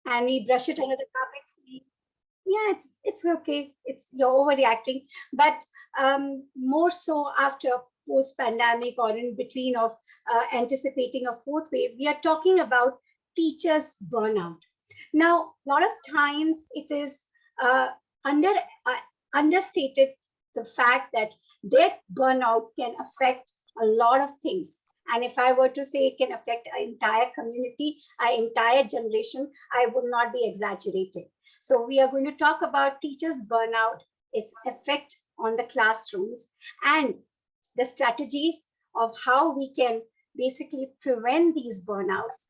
and we brush it under the carpets. Yeah, it's okay. You're overreacting, but more so after post-pandemic or in between of anticipating a fourth wave, we are talking about teachers burnout. Now, a lot of times it is uh, under understated the fact that their burnout can affect a lot of things. And if I were to say it can affect an entire community, an entire generation, I would not be exaggerating. So we are going to talk about teachers burnout, its effect on the classrooms, and the strategies of how we can basically prevent these burnouts.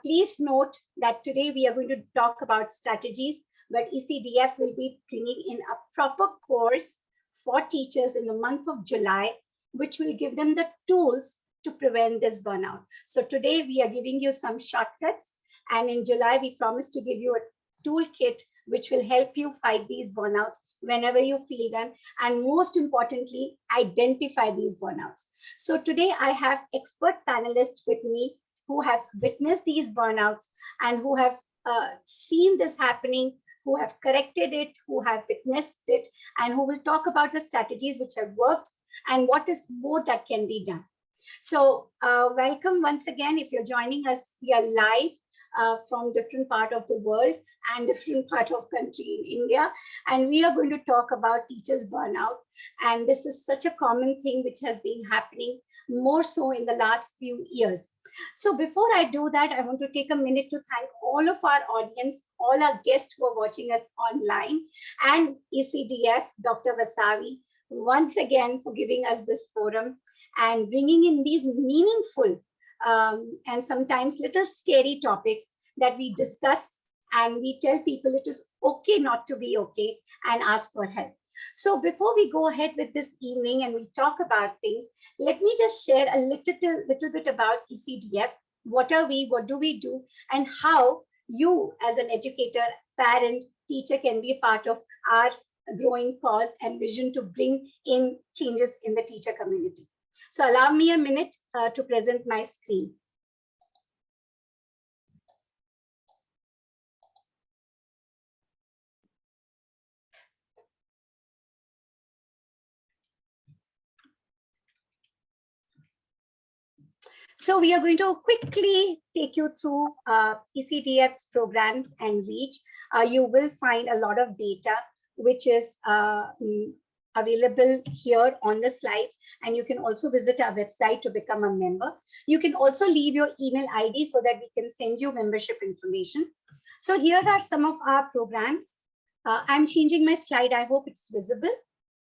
Please note that today we are going to talk about strategies, but ECDF will be bringing in a proper course for teachers in the month of July, which will give them the tools to prevent this burnout. So today we are giving you some shortcuts, and in July we promise to give you a toolkit which will help you fight these burnouts whenever you feel them, and most importantly, identify these burnouts. So today I have expert panelists with me who have witnessed these burnouts and who have seen this happening, who have corrected it, who have witnessed it, and who will talk about the strategies which have worked and what is more that can be done. So welcome once again. If you're joining us, we are live from different part of the world and different part of country in India. And we are going to talk about teachers burnout. And this is such a common thing which has been happening more so in the last few years. So before I do that, I want to take a minute to thank all of our audience, all our guests who are watching us online, and ECDF, Dr. Vasavi, once again for giving us this forum and bringing in these meaningful and sometimes little scary topics that we discuss, and we tell people it is okay not to be okay and ask for help. So before we go ahead with this evening and we talk about things, let me just share a little bit about ECDF. What are we, what do we do, and how you as an educator, parent, teacher can be a part of our growing cause and vision to bring in changes in the teacher community. So allow me a minute to present my screen. So we are going to quickly take you through ECDF's programs and reach. You will find a lot of data which is available here on the slides, and you can also visit our website to become a member. You can also leave your email ID so that we can send you membership information. So here are some of our programs. I'm changing my slide. I hope it's visible.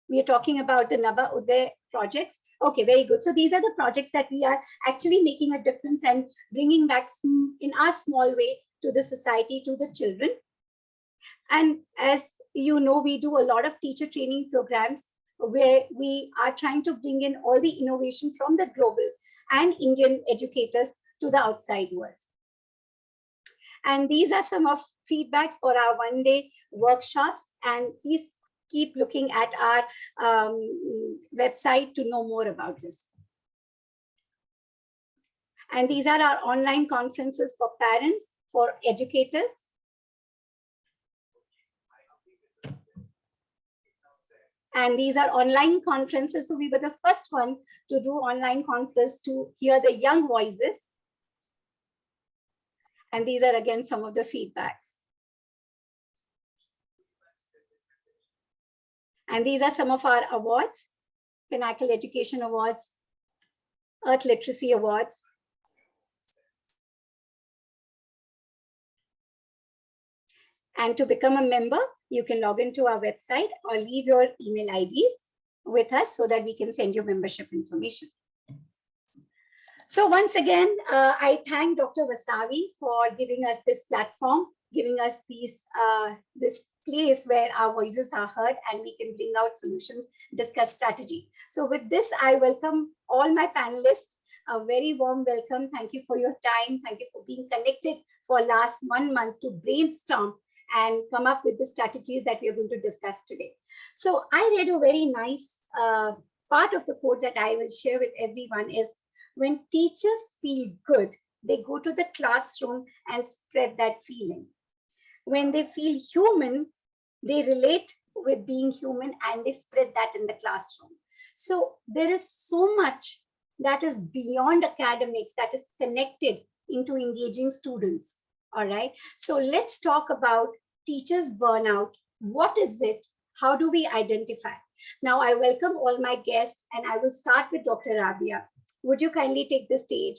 We are talking about the Nava Uday projects. Okay, very good. So these are the projects that we are actually making a difference and bringing back in our small way to the society, to the children. And as you know, we do a lot of teacher training programs where we are trying to bring in all the innovation from the global and Indian educators to the outside world. And these are some of feedbacks for our one-day workshops. And please keep looking at our website to know more about this. And these are our online conferences for parents, for educators. And these are online conferences. So we were the first one to do online conference to hear the young voices. And these are again some of the feedbacks. And these are some of our awards: Pinnacle Education Awards, Earth Literacy Awards. And to become a member, you can log into our website or leave your email IDs with us so that we can send you membership information. So once again, I thank Dr. Vasavi for giving us this platform, giving us this place where our voices are heard and we can bring out solutions, discuss strategy. So with this, I welcome all my panelists. A very warm welcome. Thank you for your time. Thank you for being connected for last 1 month to brainstorm and come up with the strategies that we are going to discuss today. So I read a very nice part of the quote that I will share with everyone is, when teachers feel good, they go to the classroom and spread that feeling. When they feel human, they relate with being human and they spread that in the classroom. So there is so much that is beyond academics that is connected into engaging students. All right. So let's talk about teachers burnout. What is it? How do we identify? Now, I welcome all my guests and I will start with Dr. Rabia. Would you kindly take the stage,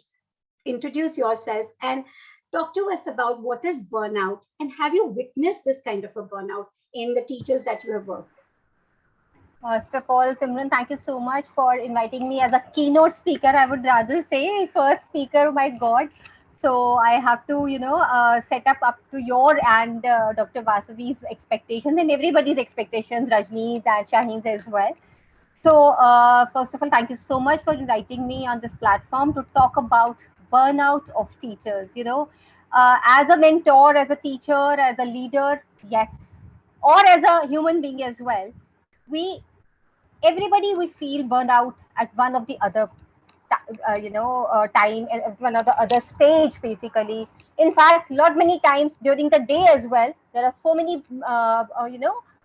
introduce yourself, and talk to us about what is burnout and have you witnessed this kind of a burnout in the teachers that you have worked First of all, Simran, thank you so much for inviting me as a keynote speaker. I would rather say first speaker. My God, so I have to, set up to your and Dr. Vasavi's expectations and everybody's expectations, Rajni's and Shaheen's as well. So, first of all, thank you so much for inviting me on this platform to talk about burnout of teachers. As a mentor, as a teacher, as a leader, yes, or as a human being as well, we everybody we feel burned out at one of the other time at one of the other stage basically. In fact, lot many times during the day as well, there are so many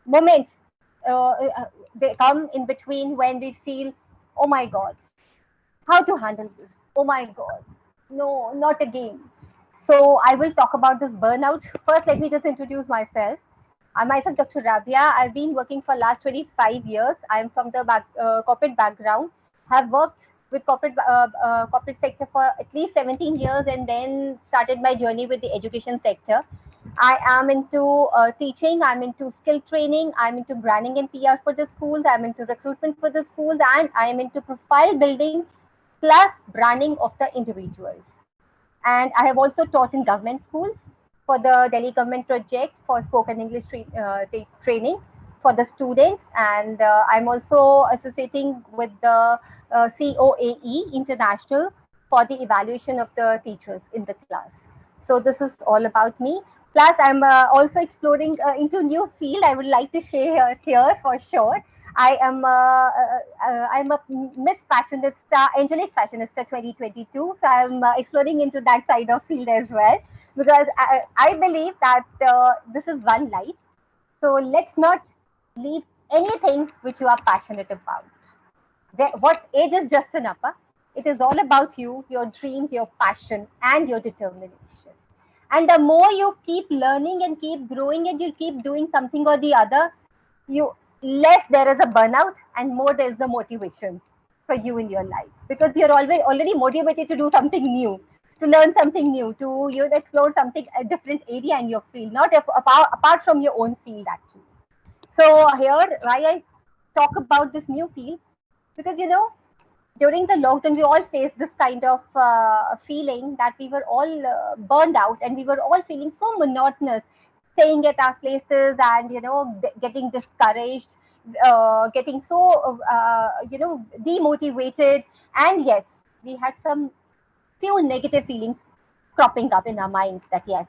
moments they come in between when we feel, oh my god, how to handle this, oh my god, no, not again. So I will talk about this burnout. First, let me just introduce myself. I'm myself Dr. Rabia. I've been working for last 25 years. I'm from the corporate background. Have worked with corporate sector for at least 17 years, and then started my journey with the education sector. I am into teaching. I'm into skill training. I'm into branding and PR for the schools. I'm into recruitment for the schools, and I am into profile building plus branding of the individuals. And I have also taught in government schools for the Delhi government project for spoken English training for the students. And I'm also associating with the COAE International for the evaluation of the teachers in the class. So this is all about me. Plus, I'm also exploring into new field. I would like to share here for sure. I'm a Miss Fashionista, Angelic Fashionista 2022. So I'm exploring into that side of field as well, because I believe that this is one life. So let's not leave anything which you are passionate about. What age is just an upper? It is all about you, your dreams, your passion, and your determination. And the more you keep learning and keep growing and you keep doing something or the other, you less there is a burnout and more there is the motivation for you in your life, because you're already motivated to do something new, to learn something new, to explore something a different area in your field, not apart from your own field actually. So here, why I talk about this new field, because during the lockdown we all faced this kind of feeling that we were all burned out and we were all feeling so monotonous, staying at our places and getting discouraged, getting so demotivated. And yes, we had some few negative feelings cropping up in our minds, that yes,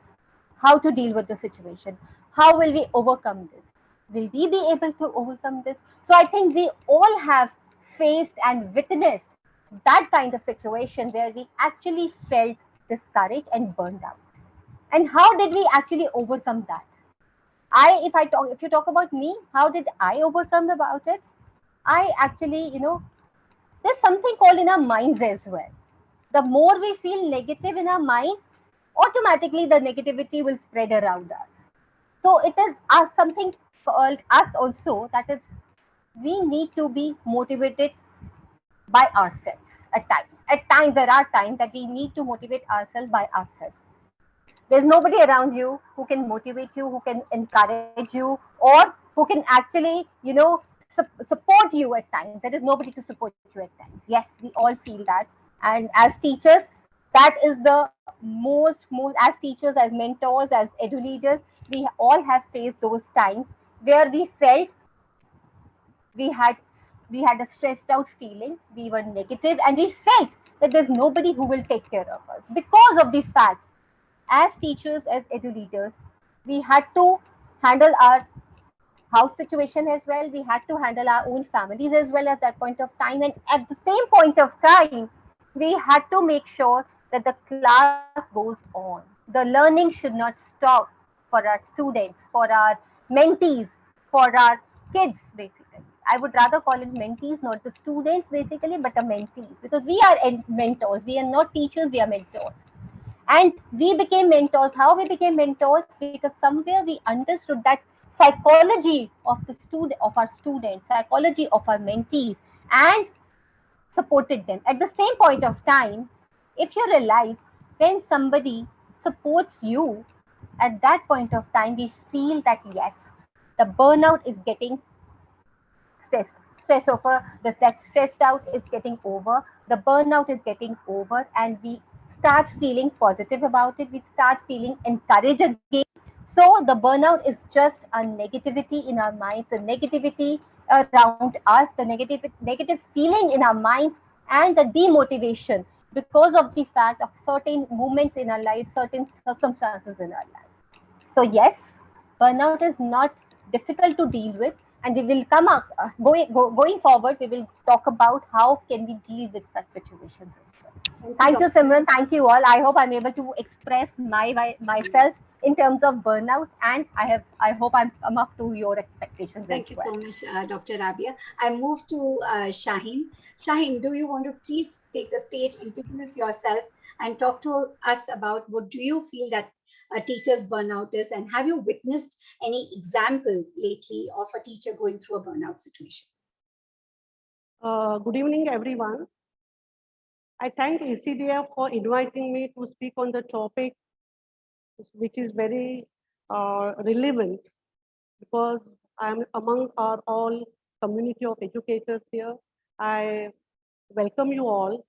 how to deal with the situation, how will we overcome this, will we be able to overcome this. So I think we all have faced and witnessed that kind of situation where we actually felt discouraged and burned out. And how did we actually overcome that? If you talk about me, how did I overcome about it? I actually, there's something called in our minds as well. The more we feel negative in our minds, automatically the negativity will spread around us. So it is something called us also, that is, we need to be motivated by ourselves at times. At times, there are times that we need to motivate ourselves by ourselves. There's nobody around you who can motivate you, who can encourage you, or who can actually, support you at times. There is nobody to support you at times. Yes, we all feel that. And as teachers, that is the most, as teachers, as mentors, as edu leaders, we all have faced those times where we felt we had we had a stressed out feeling, we were negative, and we felt that there's nobody who will take care of us, because of the fact, as teachers, as edu leaders, we had to handle our house situation as well, we had to handle our own families as well at that point of time, and at the same point of time we had to make sure that the class goes on, the learning should not stop. for our students, for our mentees, for our kids, basically. I would rather call it mentees, not the students, basically, but the mentees, because we are mentors. We are not teachers, we are mentors. And we became mentors. How we became mentors? Because somewhere we understood that psychology of the student, of our students, psychology of our mentees, and supported them. At the same point of time, if you realize, when somebody supports you, at that point of time, we feel that yes, the burnout is getting stress over, that stressed out is getting over, the burnout is getting over, and we start feeling positive about it. We start feeling encouraged again. So the burnout is just a negativity in our minds, a negativity around us, the negative feeling in our minds, and the demotivation because of the fact of certain moments in our life, certain circumstances in our life. So yes, burnout is not difficult to deal with, and we will come up going forward. We will talk about how can we deal with such situations as well. Thank you, Thank you, Dr. Simran. Thank you all. I hope I'm able to express myself in terms of burnout, and I hope I'm come up to your expectations as Thank you well. so much, Dr. Rabia. I move to Shaheen. Shaheen, do you want to please take the stage, introduce yourself, and talk to us about what do you feel that a teacher's burnout is, and have you witnessed any example lately of a teacher going through a burnout situation? Good evening, everyone. I thank ECDF for inviting me to speak on the topic, which is very relevant because I'm among our all community of educators here. I welcome you all.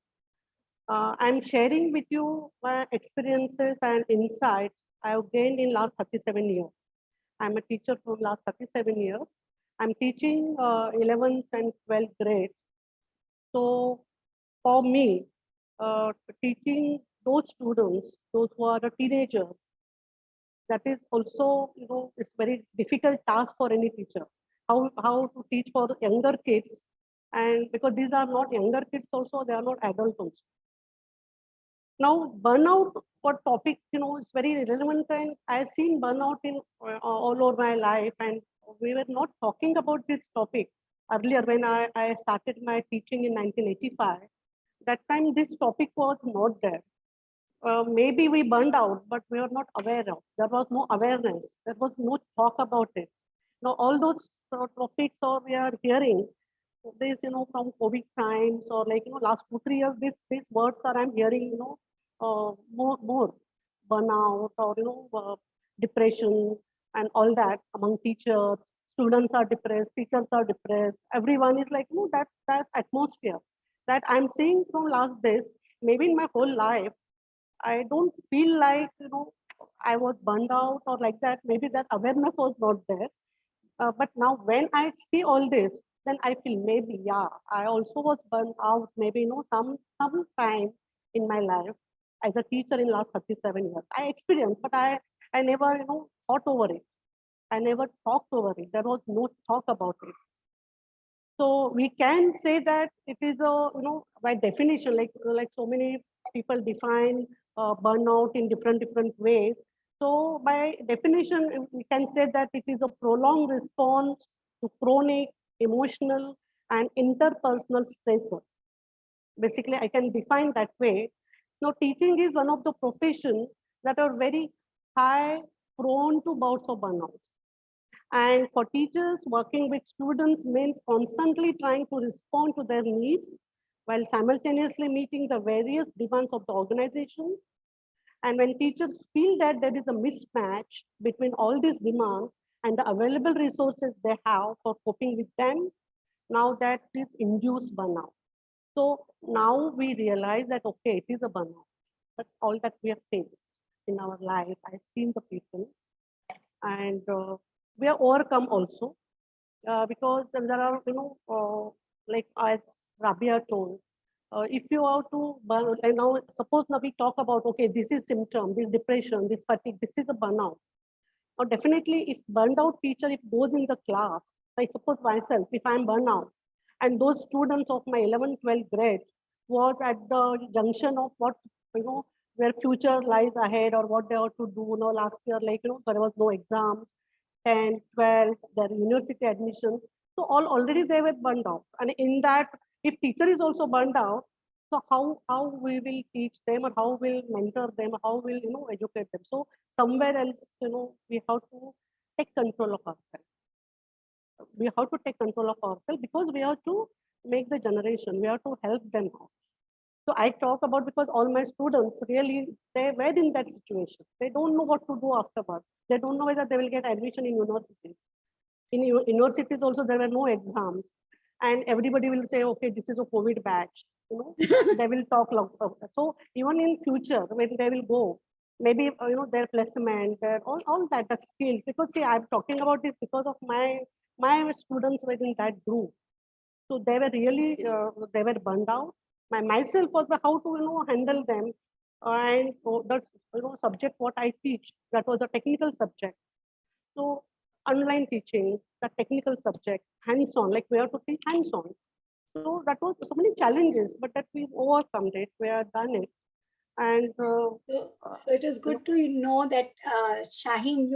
I'm sharing with you my experiences and insights I've gained in last 37 years. I'm a teacher from last 37 years. I'm teaching 11th and 12th grade. So for me, teaching those students, those who are the teenagers, that is also, it's very difficult task for any teacher. How to teach for younger kids, and because these are not younger kids also, they are not adults also. Now, burnout, what topic, is very relevant, and I've seen burnout in all over my life, and we were not talking about this topic earlier when I started my teaching in 1985. That time, this topic was not there. Maybe we burned out, but we were not aware of. There was no awareness. There was no talk about it. Now, all those topics or we are hearing, this, from COVID times or like, last 2, 3 years, these words are I'm hearing, more burnout or, depression and all that among teachers. Students are depressed, teachers are depressed. Everyone is like, that atmosphere that I'm seeing from last days, maybe in my whole life. I don't feel like, I was burned out or like that. Maybe that awareness was not there. But now when I see all this, then I feel maybe, yeah, I also was burned out, maybe, some time in my life as a teacher in last 37 years. I experienced, but I never, thought over it. I never talked over it. There was no talk about it. So we can say that it is a, by definition, like so many people define burnout in different ways. So by definition, we can say that it is a prolonged response to chronic, emotional, and interpersonal stressors. Basically, I can define that way. Now, teaching is one of the professions that are very high prone to bouts of burnout. And for teachers, working with students means constantly trying to respond to their needs while simultaneously meeting the various demands of the organization. And when teachers feel that there is a mismatch between all these demands and the available resources they have for coping with them, now that is induced burnout. So now we realize that, okay, it is a burnout, but all that we have faced in our life, I've seen the people, and we are overcome also because there are, like as Rabia told, if you have to burn, and now suppose now we talk about, okay, this is symptom, this depression, this fatigue, this is a burnout. Now definitely if burned out teacher, if goes in the class, I suppose myself, if I'm burnout, and those students of my 11th, 12th grade was at the junction of what, where future lies ahead or what they ought to do. Last year, like, there was no exam, 10, 12, their university admission. So already they were burned out. And in that, if teacher is also burned out, so how we will teach them, or how we'll mentor them, how we'll, educate them. So somewhere else, we have to take control of ourselves. We have to take control of ourselves, because we have to make the generation, we have to help them out. So I talk about, because all my students really, they were in that situation. They don't know what to do afterwards. They don't know whether they will get admission in universities. In universities also, there were no exams. And everybody will say, okay, this is a COVID batch. They will talk like that. So even in future, when they will go, maybe, their placement, all that, the skills. Because see, I'm talking about this because of my students were in that group. So they were really, they were burned out. Myself was how to, handle them. And that's, subject what I teach, that was a technical subject. So online teaching, the technical subject, hands-on, like we have to teach hands-on. So that was so many challenges, but that we've overcome it, we have done it. And so it is good to know that, Shaheen,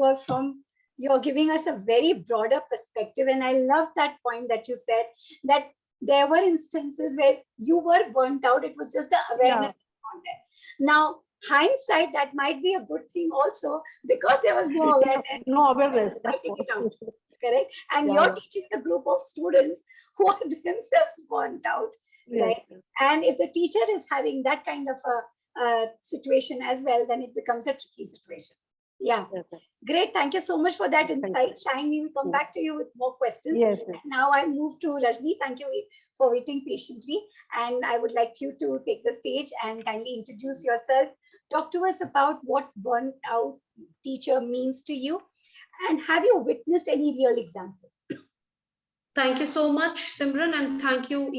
you're giving us a very broader perspective. And I love that point that you said, that there were instances where you were burnt out. It was just the awareness on there. Now, hindsight, that might be a good thing also, because there was no awareness. No awareness. Fighting it out, correct? And you're teaching a group of students who are themselves burnt out, right? Yes. And if the teacher is having that kind of a situation as well, then it becomes a tricky situation. Yeah. Yes. Great. Thank you so much for that insight. Shine, we will come back to you with more questions. Yes. Now I move to Rajni. Thank you for waiting patiently. And I would like you to take the stage and kindly introduce yourself. Talk to us about what burnt out teacher means to you. And have you witnessed any real example? Thank you so much, Simran, and thank you,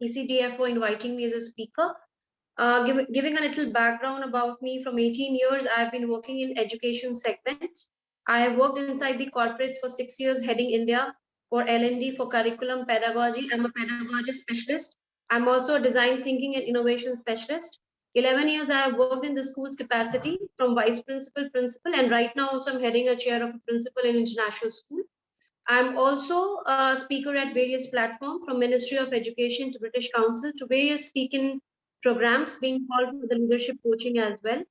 ECDF, for inviting me as a speaker. Giving a little background about me, from 18 years, I've been working in education segment. I have worked inside the corporates for 6 years, heading India for L&D for curriculum pedagogy. I'm a pedagogy specialist. I'm also a design thinking and innovation specialist. 11 years I have worked in the school's capacity, from vice principal, principal, and right now also I'm heading a chair of a principal in international school. I'm also a speaker at various platforms, from Ministry of Education to British Council to various speaking programs, being called for the leadership coaching as well.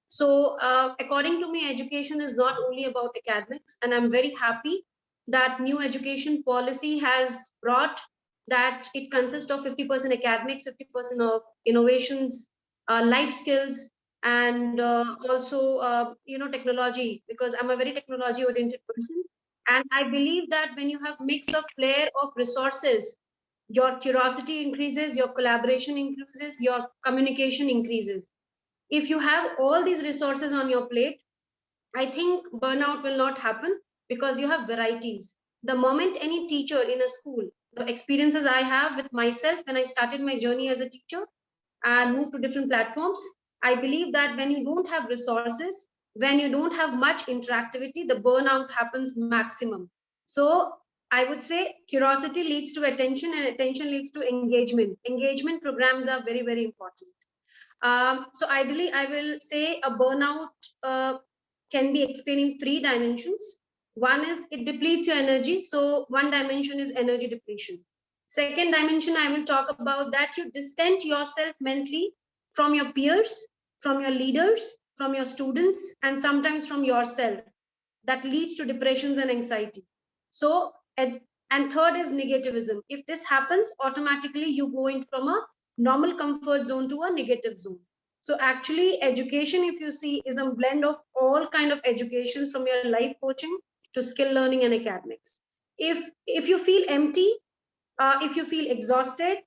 So according to me, education is not only about academics, and I'm very happy that new education policy has brought that it consists of 50% academics, 50% of innovations, life skills, and also technology, because I'm a very technology oriented person. And I believe that when you have mix of flair of resources, your curiosity increases, your collaboration increases, your communication increases. If you have all these resources on your plate, I think burnout will not happen, because you have varieties. The moment any teacher in a school, the experiences I have with myself when I started my journey as a teacher and moved to different platforms, I believe that when you don't have resources, when you don't have much interactivity, the burnout happens maximum. So I would say curiosity leads to attention, and attention leads to engagement. Engagement programs are very, very important. So ideally, I will say a burnout can be explained in 3 dimensions. One is it depletes your energy. So one dimension is energy depletion. Second dimension, I will talk about that you distance yourself mentally from your peers, from your leaders, from your students, and sometimes from yourself. That leads to depressions and anxiety. So, and third is negativism. If this happens, automatically you go in from a normal comfort zone to a negative zone. So actually, education, if you see, is a blend of all kind of educations, from your life coaching to skill learning and academics. If you feel empty, if you feel exhausted,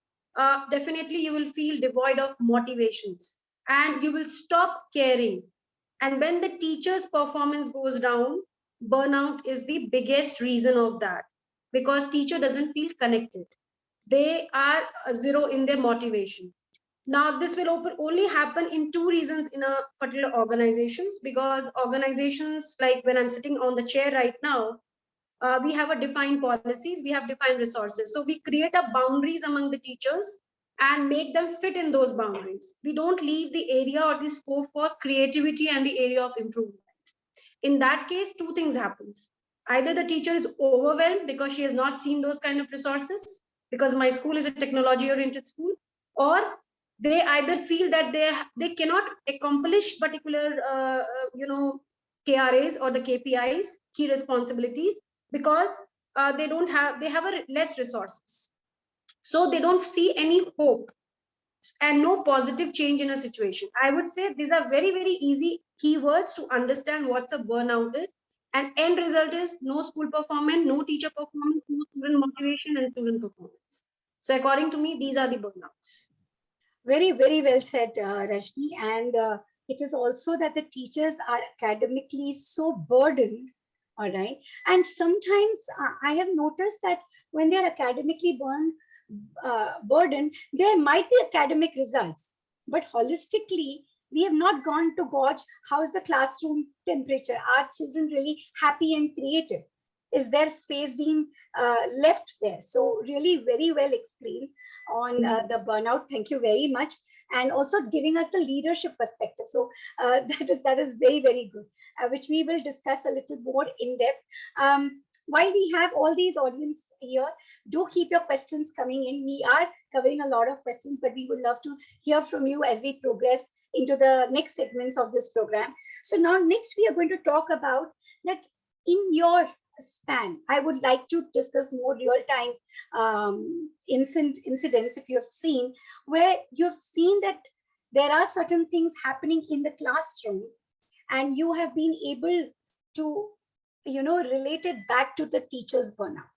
definitely you will feel devoid of motivations, and you will stop caring. And when the teacher's performance goes down, burnout is the biggest reason of that, because teacher doesn't feel connected. They are zero in their motivation. Now, this will only happen in 2 reasons in a particular organizations, because organizations, like when I'm sitting on the chair right now, we have a defined policies, we have defined resources. So we create a boundaries among the teachers, and make them fit in those boundaries. We don't leave the area or the scope for creativity and the area of improvement. In that case, two things happens. Either the teacher is overwhelmed because she has not seen those kind of resources, because my school is a technology oriented school, or they either feel that they cannot accomplish particular KRAs or the KPIs, key responsibilities, because they have a less resources, so they don't see any hope and no positive change in a situation. I would say these are very, very easy keywords to understand what's a burnout is. And end result is no school performance, no teacher performance, no student motivation, and student performance. So according to me, these are the burnouts. Very, very well said, Rajni. And it is also that the teachers are academically so burdened. All right. And sometimes I have noticed that when they're academically burdened, there might be academic results, but holistically, we have not gone to gauge how's the classroom temperature. Are children really happy and creative? Is there space being left there? So really very well explained on the burnout. Thank you very much. And also giving us the leadership perspective. So that is very, very good, which we will discuss a little more in depth. While we have all these audience here, do keep your questions coming in. We are covering a lot of questions, but we would love to hear from you as we progress into the next segments of this program. So now next we are going to talk about that in your span. I would like to discuss more real-time incidents, if you have seen, where you have seen that there are certain things happening in the classroom and you have been able to relate it back to the teacher's burnout.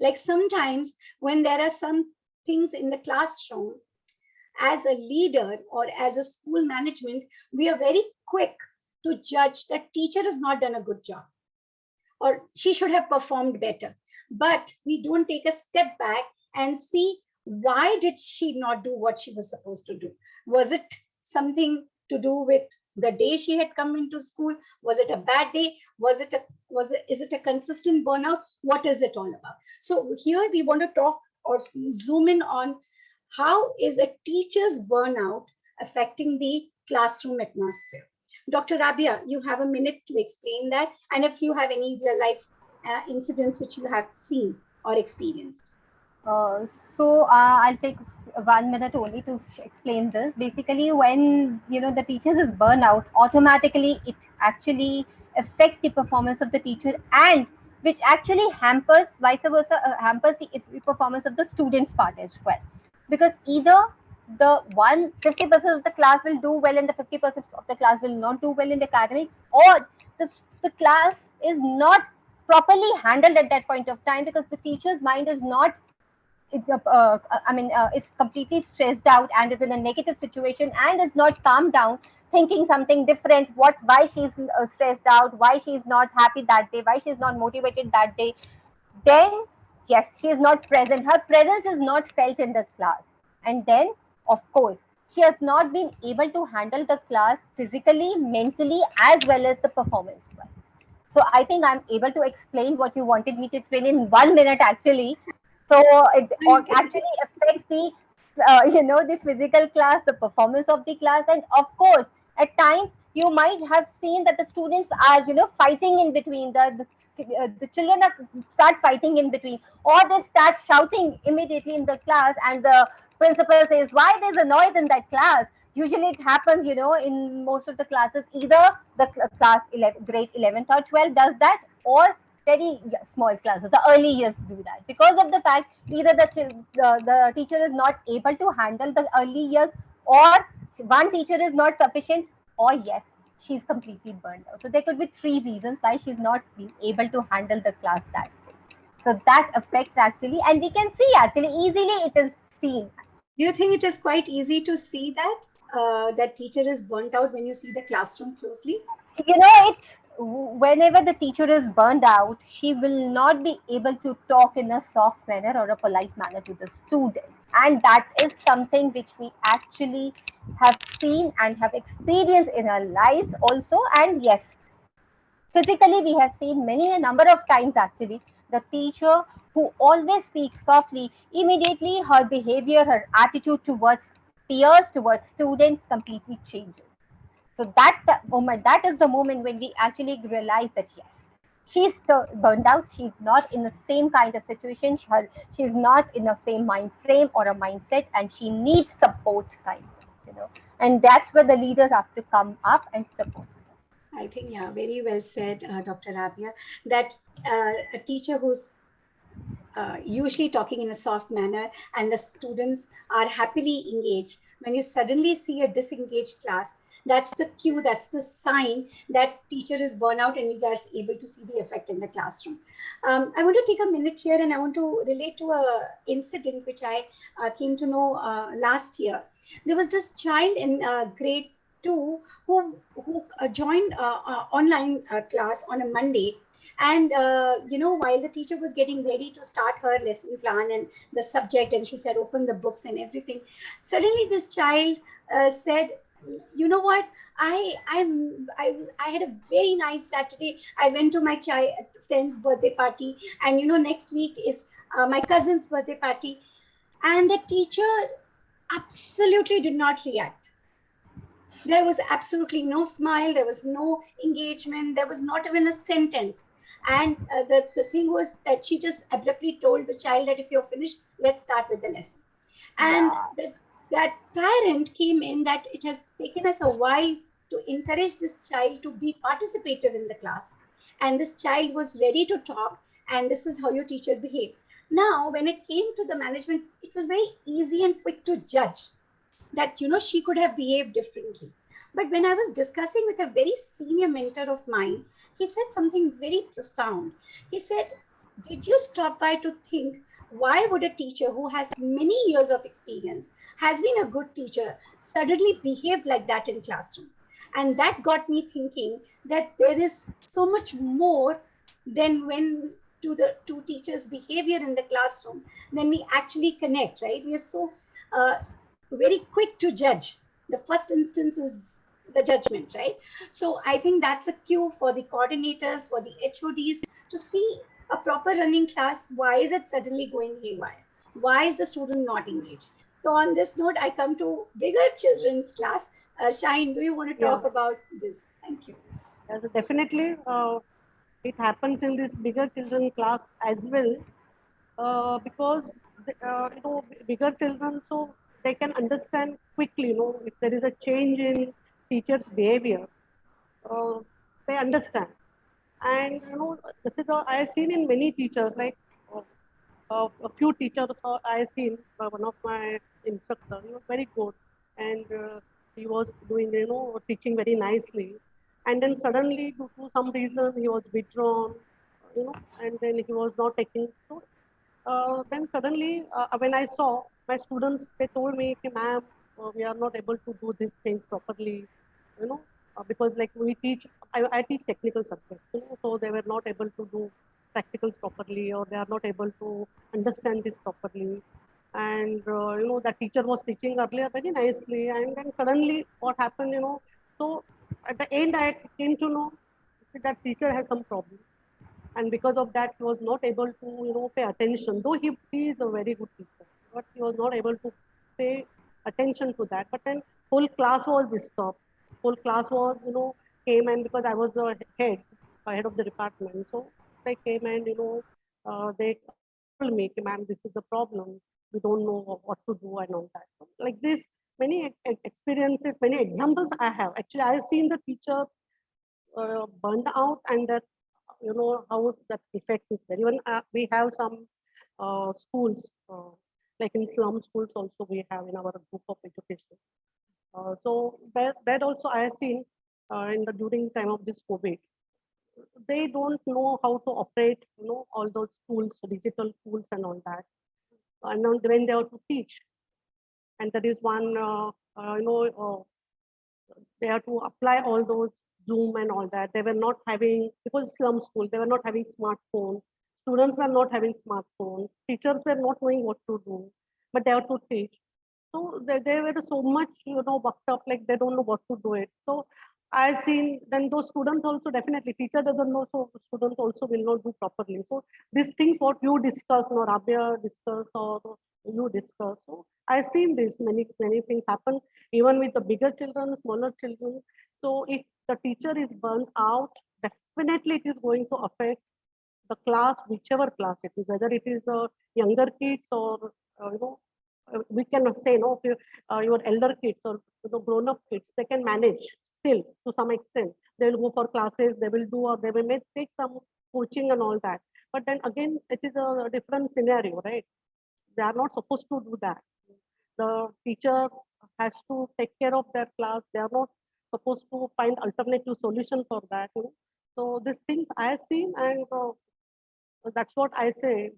Like sometimes when there are some things in the classroom, as a leader or as a school management, we are very quick to judge that teacher has not done a good job or she should have performed better. But we don't take a step back and see, why did she not do what she was supposed to do? Was it something to do with the day she had come into school? Was it a bad day? Is it a consistent burnout? What is it all about? So here we want to talk or zoom in on how is a teacher's burnout affecting the classroom atmosphere. Dr. Rabia, you have a minute to explain that, and if you have any real life incidents which you have seen or experienced. I'll take 1 minute only to explain this. Basically, when the teachers is burnout, automatically it actually affects the performance of the teacher, and which actually hampers vice versa, hampers the performance of the students part as well. Because either the 50% of the class will do well and the 50% of the class will not do well in the academics, or the class is not properly handled at that point of time because the teacher's mind is not it's completely stressed out and is in a negative situation and is not calmed down, thinking something different. Why she's stressed out? Why she's not happy that day? Why she's not motivated that day? Then yes, she is not present. Her presence is not felt in the class, and then of course she has not been able to handle the class physically, mentally, as well as the performance wise. So I think I'm able to explain what you wanted me to explain in 1 minute actually. So it actually affects the physical class, the performance of the class, and of course, at times you might have seen that the students are fighting in between. The children start fighting in between, or they start shouting immediately in the class, and the principal says, "Why there's a noise in that class?" Usually it happens, in most of the classes. Either the class 11, grade 11th or 12th does that, or very small classes, the early years do that, because of the fact either the teacher is not able to handle the early years, or one teacher is not sufficient, or yes, she's completely burned out. So there could be three reasons why she's not being able to handle the class that way. So that affects actually, and we can see actually easily it is seen. Do you think it is quite easy to see that that teacher is burnt out when you see the classroom closely? It whenever the teacher is burned out, she will not be able to talk in a soft manner or a polite manner to the student, and that is something which we actually have seen and have experienced in our lives also. And yes, physically we have seen many a number of times actually The teacher who always speaks softly, immediately her behavior, her attitude towards peers, towards students completely changes. So that is the moment when we actually realize that yes, she's burned out. She's not in the same kind of situation. She's not in the same mind frame or a mindset, and she needs support, And that's where the leaders have to come up and support. I think, yeah, very well said, Dr. Rabia, that a teacher who's usually talking in a soft manner and the students are happily engaged, when you suddenly see a disengaged class, that's the cue, that's the sign that teacher is burnout and you guys are able to see the effect in the classroom. I want to take a minute here and I want to relate to a incident which I came to know last year. There was this child in grade 2 who joined online class on a Monday, and while the teacher was getting ready to start her lesson plan and the subject, and she said open the books and everything, suddenly this child said, you know what, I had a very nice Saturday. I went to my friend's birthday party, and next week is my cousin's birthday party. And the teacher absolutely did not react. There was absolutely no smile, there was no engagement, there was not even a sentence. And the thing was that she just abruptly told the child that if you're finished, let's start with the lesson. And Yeah, that parent came in that it has taken us a while to encourage this child to be participative in the class. And this child was ready to talk, and this is how your teacher behaved. Now, when it came to the management, it was very easy and quick to judge that she could have behaved differently. But when I was discussing with a very senior mentor of mine, he said something very profound. He said, did you stop by to think, why would a teacher who has many years of experience, has been a good teacher, suddenly behave like that in classroom? And that got me thinking that there is so much more than when to the two teachers behavior in the classroom, then we actually connect, right? We are so uh, very quick to judge. The first instance is the judgment, right? So I think that's a cue for the coordinators, for the HODs to see a proper running class. Why is it suddenly going haywire? Why is the student not engaged? So on this note, I come to bigger children's class. Shine, do you want to Yeah, talk about this? Thank you. yeah, so definitely it happens in this bigger children class as well, because bigger children, so they can understand quickly, if there is a change in teacher's behavior, uh, they understand. And this is I have seen in many teachers, like uh, a few teachers I have seen. One of my instructor, he was very good, and he was doing teaching very nicely. And then suddenly, due to some reason, he was withdrawn, and then he was not taking. So then suddenly, when I saw my students, they told me, "Okay, ma'am, we are not able to do this thing properly, because like we teach, I teach technical subjects, so they were not able to do practicals properly, or they are not able to understand this properly." And the teacher was teaching earlier very nicely, and then suddenly, what happened, so at the end, I came to know that teacher has some problem, and because of that he was not able to pay attention, though he is a very good teacher, but he was not able to pay attention to that. But then whole class was disturbed, whole class was came, and because I was the head of the department, so they came and they told me, ma'am, this is the problem, we don't know what to do and all that. So, like this, many experiences, many examples I have. Actually, I have seen the teacher burned out, and that how that effect is there. Even we have some schools, like in slum schools also we have in our group of education. So that also I have seen in the during time of this COVID. They don't know how to operate, all those tools, digital tools and all that. And then when they have to teach, and that is one, they have to apply all those Zoom and all that. They were not having, because slum school, they were not having smartphones. Students were not having smartphones. Teachers were not knowing what to do, but they have to teach. So they were so much, worked up, like they don't know what to do it. So I've seen, then those students also definitely, teacher doesn't know, so students also will not do properly. So these things what you discuss, or Rabia discuss, or you discuss. So I've seen this, many things happen, even with the bigger children, smaller children. So if the teacher is burnt out, definitely it is going to affect the class, whichever class it is, whether it is younger kids or, we cannot say, no, if your elder kids or grown up kids, they can manage still to some extent. They will go for classes, they will do, or they may take some coaching and all that. But then again, it is a different scenario, right? They are not supposed to do that. The teacher has to take care of their class. They are not supposed to find alternative solution for that. So these things I have seen, and that's what I say.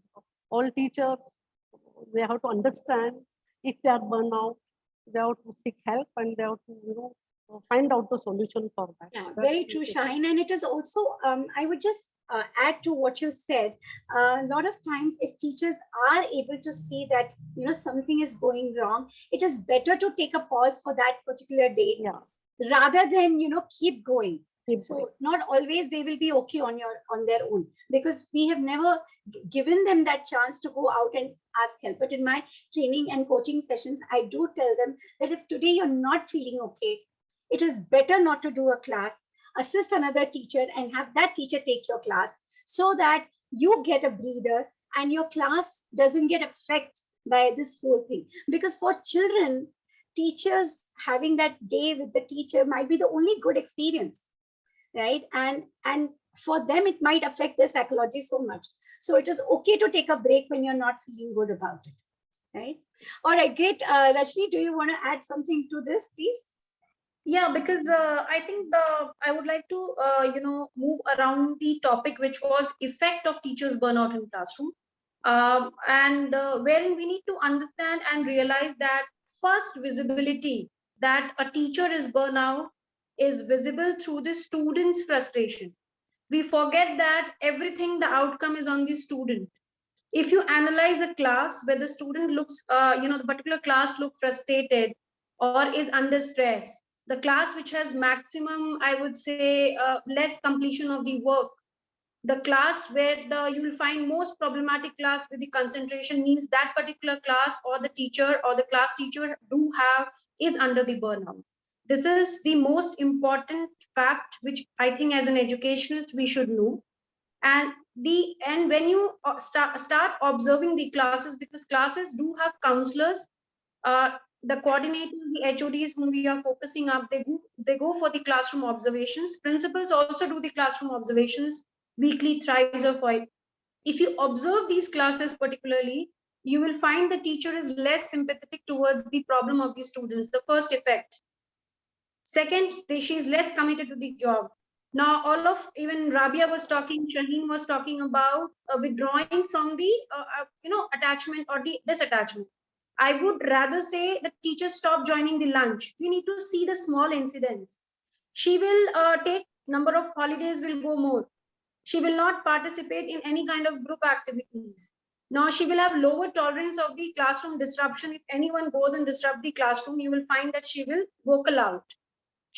All teachers, they have to understand if they are burnout, they have to seek help, and they have to, find out the solution for that. Yeah, That's very true, Shaheen. And it is also, I would just add to what you said. A lot of times, if teachers are able to see that, something is going wrong, it is better to take a pause for that particular day, yeah, rather than, keep going. keep So going. not always they will be okay on their own, because we have never given them that chance to go out and ask help. But in my training and coaching sessions, I do tell them that if today you're not feeling okay, it is better not to do a class, assist another teacher and have that teacher take your class, so that you get a breather and your class doesn't get affected by this whole thing. Because for children, teachers having that day with the teacher might be the only good experience, right? And for them it might affect their psychology so much. So it is okay to take a break when you're not feeling good about it, right? All right, great. Rajni, do you want to add something to this, please? Yeah, because I think I would like to move around the topic, which was effect of teachers burnout in classroom, and wherein we need to understand and realize that first visibility that a teacher is burnout is visible through the student's frustration. We forget that everything, the outcome is on the student. If you analyze a class where the student looks, the particular class look frustrated or is under stress, the class which has maximum, I would say, less completion of the work, the class where you will find most problematic class with the concentration, means that particular class or the teacher or the class teacher do have is under the burnout. This is the most important fact which I think as an educationist we should know. And when you start observing the classes, because classes do have counselors, the coordinators, the HODs whom we are focusing up, they go for the classroom observations. Principals also do the classroom observations weekly, thrice or twice. If you observe these classes particularly, you will find the teacher is less sympathetic towards the problem of the students, the first effect. Second, she is less committed to the job. Now, all of, even Rabia was talking, Shaheen was talking about withdrawing from the attachment or the disattachment. I would rather say that teachers stop joining the lunch. We need to see the small incidents. She will take number of holidays will go more. She will not participate in any kind of group activities. Now she will have lower tolerance of the classroom disruption. If anyone goes and disrupt the classroom, you will find that she will vocal out.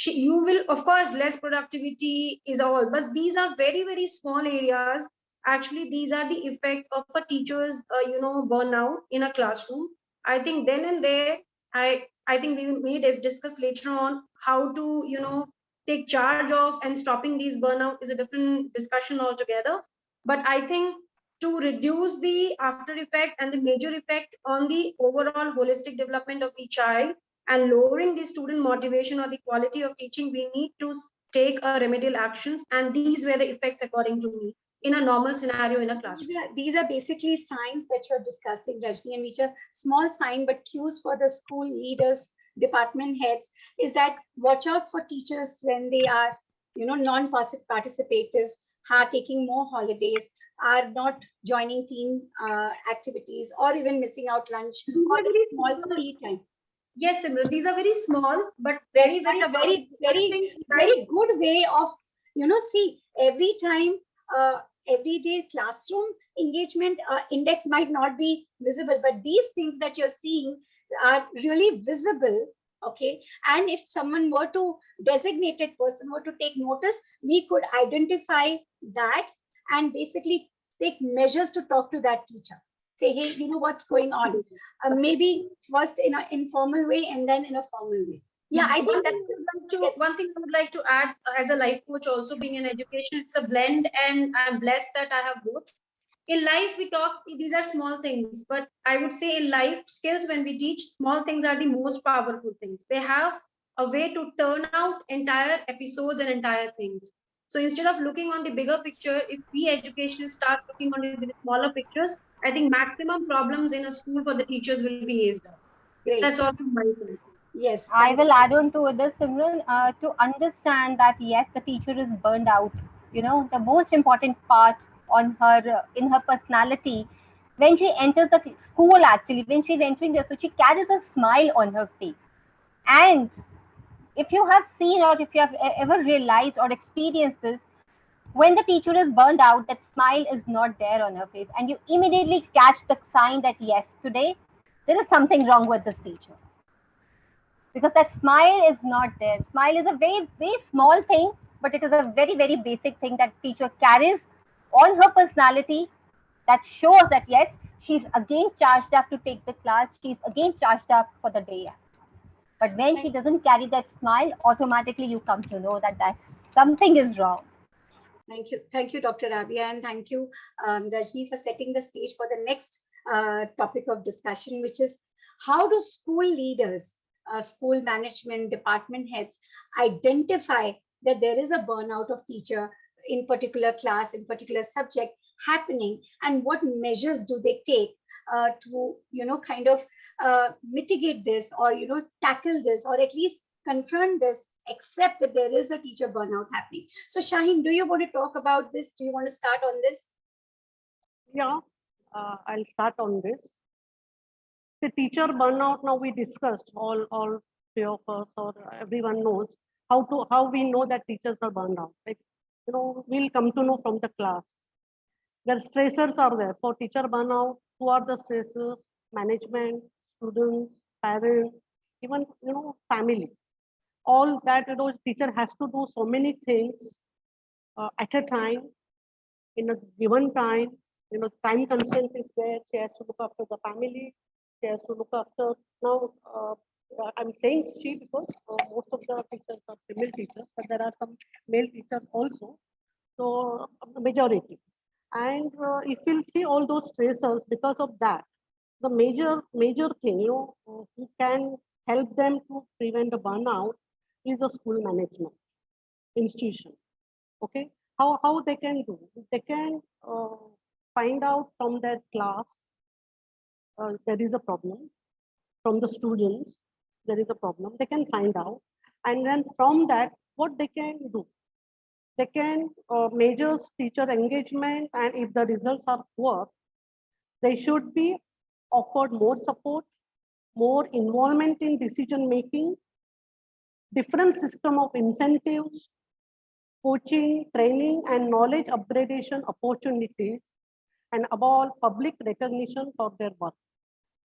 You will, of course, less productivity is all, but these are very, very small areas. Actually, these are the effects of a teacher's burnout in a classroom. I think then and there, I think we may discuss later on how to take charge of and stopping these burnout is a different discussion altogether. But I think to reduce the after effect and the major effect on the overall holistic development of the child and lowering the student motivation or the quality of teaching, we need to take a remedial actions. And these were the effects, according to me, in a normal scenario in a classroom. These are basically signs that you're discussing, Rajni, and which are small sign but cues for the school leaders, department heads, is that watch out for teachers when they are, non-participative, are taking more holidays, are not joining team activities, or even missing out lunch or very small tea time. Yes, Simran, these are very small, but Yes, very, a very good way of, see, every time, everyday classroom engagement index might not be visible, but these things that you're seeing are really visible Okay, and if someone were to, designated person were to take notice, we could identify that and basically take measures to talk to that teacher. Say, hey, you know what's going on? Maybe first in an informal way and then in a formal way. Yeah, I think that. Yes. One thing I would like to add, as a life coach, also being in education, it's a blend, and I'm blessed that I have both. In life, we talk, these are small things, but I would say in life skills, when we teach, small things are the most powerful things. They have a way to turn out entire episodes and entire things. So instead of looking on the bigger picture, if we educationists start looking on the smaller pictures, I think maximum problems in a school for the teachers will be eased out. Great. That's all from my side. Yes, I will add on to this, Simran, to understand that yes, the teacher is burned out. You know, the most important part on her in her personality when she enters the school, actually, when she's entering there, so she carries a smile on her face. And if you have seen or if you have ever realized or experienced this, when the teacher is burned out, that smile is not there on her face, and you immediately catch the sign that yes, today there is something wrong with this teacher, because that smile is not there. Smile is a very, very small thing, but it is a very, very basic thing that teacher carries on her personality, that shows that yes, she's again charged up to take the class, she's again charged up for the day. But when she doesn't carry that smile, automatically you come to know that something is wrong. Thank you, Dr. Rabia, and thank you, Rajni, for setting the stage for the next topic of discussion, which is how do school leaders, school management, department heads identify that there is a burnout of teacher in particular class, in particular subject happening, and what measures do they take to, kind of mitigate this, or, tackle this, or at least confront this, accept that there is a teacher burnout happening. So Shaheen, do you want to talk about this? Do you want to start on this? Yeah, I'll start on this. The teacher burnout, now we discussed, all three of us or everyone knows how we know that teachers are burned out. Like, we'll come to know from the class. The stressors are there for teacher burnout. Who are the stressors? Management, students, parents, even family. All that teacher has to do so many things at a time, in a given time. Time constraint is there. She has to look after the family. She has to look after now. I'm saying she because most of the teachers are female teachers, but there are some male teachers also. So majority. And if you'll see all those stressors, because of that, the major thing who can help them to prevent the burnout is the school management institution. Okay, how they can do? They can find out from their class there is a problem, from the students there is a problem. They can find out, and then from that, what they can do? They can measure teacher engagement, and if the results are poor, they should be offered more support, more involvement in decision making, different system of incentives, coaching, training, and knowledge upgradation opportunities, and above all, public recognition for their work.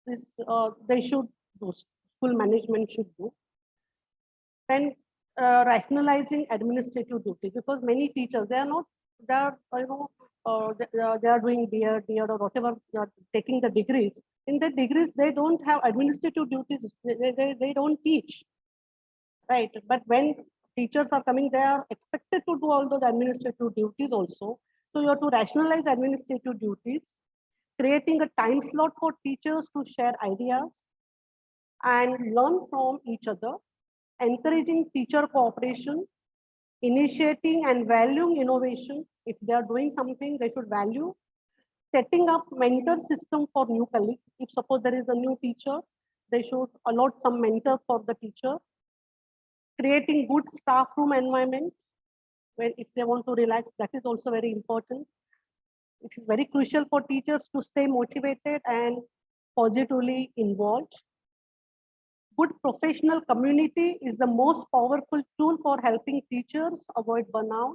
This they should do. School management should do. Then rationalizing administrative duties, because many teachers, they are not, they are they are doing B.Ed or whatever, they are taking the degrees. In the degrees, they don't have administrative duties. They don't teach, right? But when teachers are coming, they are expected to do all those administrative duties also. So you have to rationalize administrative duties, creating a time slot for teachers to share ideas and learn from each other, encouraging teacher cooperation, initiating and valuing innovation. If they are doing something, they should value. Setting up mentor system for new colleagues. If suppose there is a new teacher, they should allot some mentor for the teacher. Creating good staff room environment, where if they want to relax, that is also very important. It is very crucial for teachers to stay motivated and positively involved. Good professional community is the most powerful tool for helping teachers avoid burnout.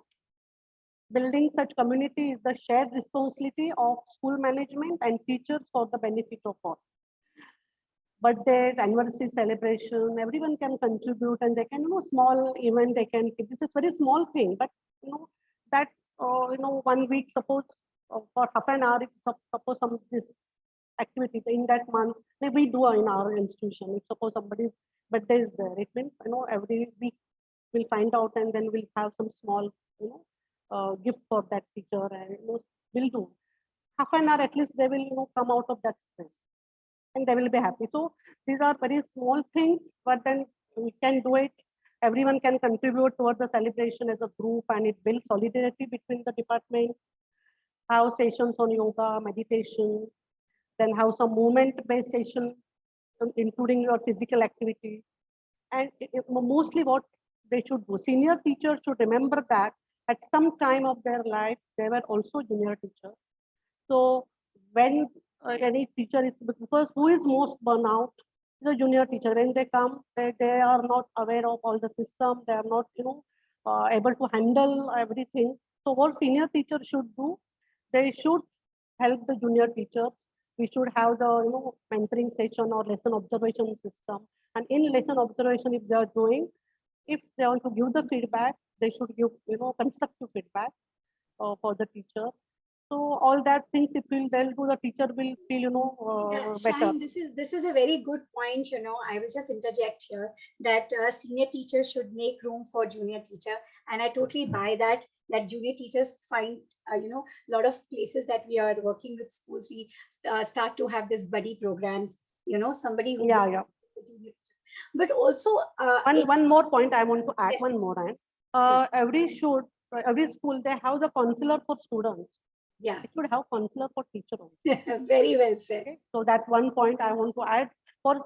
Building such community is the shared responsibility of school management and teachers for the benefit of all. birthdays, anniversary celebration, everyone can contribute and they can, small event they can keep. This is very small thing, but that 1 week, suppose for half an hour, suppose some this activity in that month, we do in our institution. If suppose somebody's birthday is there, it means every week we'll find out and then we'll have some small gift for that teacher, and we'll do half an hour at least. They will come out of that stress and they will be happy. So these are very small things, but then we can do it. Everyone can contribute towards the celebration as a group, and it builds solidarity between the departments. Have sessions on yoga, meditation, then have some movement-based session, including your physical activity. And mostly what they should do, senior teachers should remember that at some time of their life, they were also junior teachers. So when any teacher is, because who is most burnout? The junior teacher. When they come, they are not aware of all the system. They are not, able to handle everything. So what senior teachers should do, they should help the junior teachers. We should have the mentoring session or lesson observation system. And in lesson observation, if they are doing, if they want to give the feedback, they should give constructive feedback for the teacher. So all that things, if they'll do, the teacher will feel better. Shine, this is a very good point. I will just interject here that senior teachers should make room for junior teacher, and I totally buy that. That junior teachers find a lot of places that we are working with schools. We start to have this buddy programs. Somebody who Yeah. But also one more point I want to add. Yes. One more, every school they have the counselor for students. Yeah, it should have counselor for teacher also. very well said. Okay? So that one point I want to add,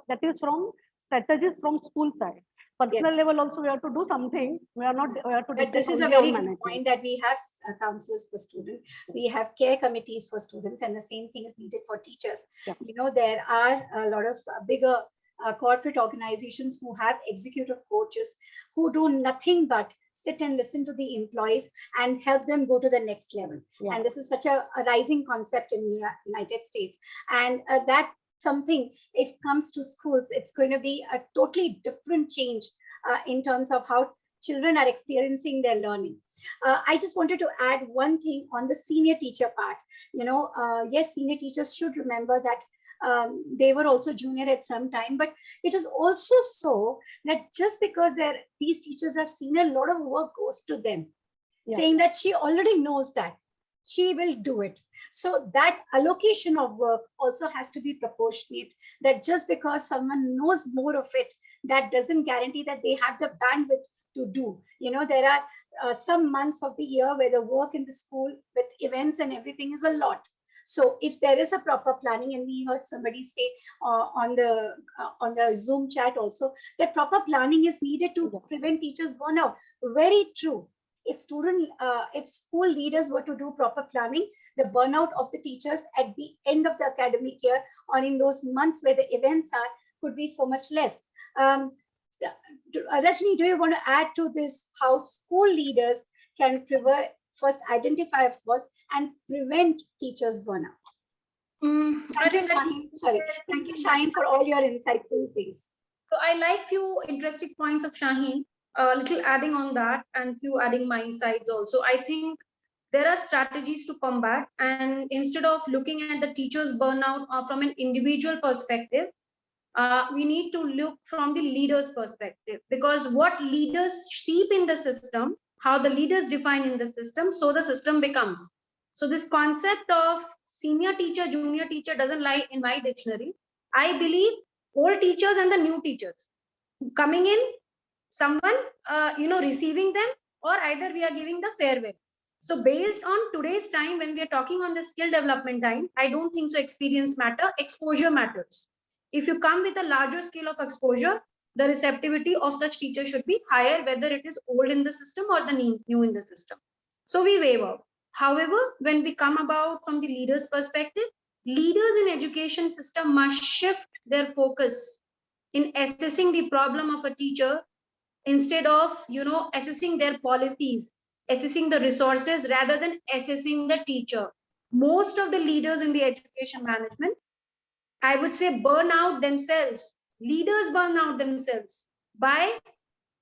that is from strategies from school side. Personal level also we have to do something. We have to. But this is a very good point that we have counselors for students, we have care committees for students, and the same thing is needed for teachers. Yeah. There are a lot of bigger corporate organizations who have executive coaches who do nothing but sit and listen to the employees and help them go to the next level. Yeah. And this is such a rising concept in the United States. And that something, if comes to schools, it's going to be a totally different change in terms of how children are experiencing their learning. I just wanted to add one thing on the senior teacher part. Yes, senior teachers should remember that they were also junior at some time, but it is also so that just because these teachers are senior, a lot of work goes to them. Yeah. Saying that she already knows that she will do it. So that allocation of work also has to be proportionate, that just because someone knows more of it, that doesn't guarantee that they have the bandwidth to do. There are some months of the year where the work in the school with events and everything is a lot. So if there is a proper planning, and we heard somebody say on the Zoom chat also, that proper planning is needed to prevent teachers burnout. Very true. If school leaders were to do proper planning, the burnout of the teachers at the end of the academic year or in those months where the events are could be so much less. Rajni, do you want to add to this, how school leaders can first identify, of course, and prevent teachers burnout? Thank you, Shaheen. Sorry. Thank you, Shaheen, for all your insightful things. So I like few interesting points of Shaheen, a little adding on that and few adding my insights also. I think there are strategies to combat, and instead of looking at the teachers burnout from an individual perspective, we need to look from the leader's perspective, because what leaders seep in the system, how the leaders define in the system, so the system becomes. So this concept of senior teacher, junior teacher doesn't lie in my dictionary. I believe old teachers and the new teachers coming in, someone receiving them, or either we are giving the farewell. So based on today's time, when we are talking on the skill development time, I don't think so experience matter, exposure matters. If you come with a larger scale of exposure, the receptivity of such teachers should be higher, whether it is old in the system or the new in the system. So we waive off. However, when we come about from the leader's perspective, leaders in education system must shift their focus in assessing the problem of a teacher, instead of assessing their policies, assessing the resources, rather than assessing the teacher. Most of the leaders in the education management I would say, burn out themselves. Leaders burn out themselves by